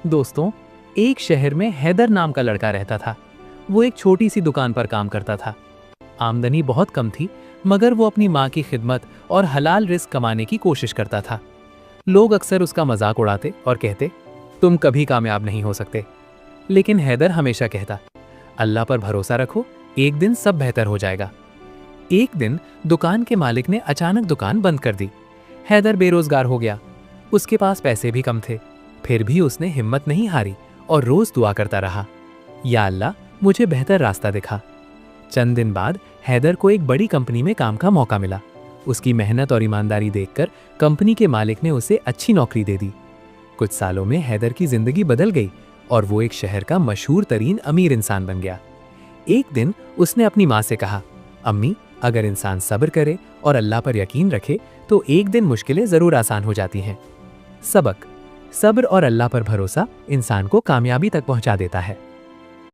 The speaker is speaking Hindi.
दोस्तों, एक शहर में हैदर नाम का लड़का रहता था। वो एक छोटी सी दुकान पर काम करता था। आमदनी बहुत कम थी, मगर वो अपनी माँ की खिदमत और हलाल रिस्क कमाने की कोशिश करता था। लोग अक्सर उसका मजाक उड़ाते और कहते, तुम कभी कामयाब नहीं हो सकते। लेकिन हैदर हमेशा कहता, अल्लाह पर भरोसा रखो, एक दिन सब बेहतर हो जाएगा। एक दिन दुकान के मालिक ने अचानक दुकान बंद कर दी। हैदर बेरोजगार हो गया। उसके पास पैसे भी कम थे। फिर भी उसने हिम्मत नहीं हारी और रोज दुआ करता रहा, या अल्लाह मुझे बेहतर रास्ता दिखा। चंद दिन बाद हैदर को एक बड़ी कंपनी में काम का मौका मिला। उसकी मेहनत और ईमानदारी देखकर कंपनी के मालिक ने उसे अच्छी नौकरी दे दी। कुछ सालों में हैदर की जिंदगी बदल गई और वो एक शहर का मशहूर तरीन अमीर इंसान बन गया। एक दिन उसने अपनी माँ से कहा, अम्मी, अगर इंसान सब्र करे और अल्लाह पर यकीन रखे तो एक दिन मुश्किलें जरूर आसान हो जाती हैं। सबक: सब्र और अल्लाह पर भरोसा इंसान को कामयाबी तक पहुंचा देता है।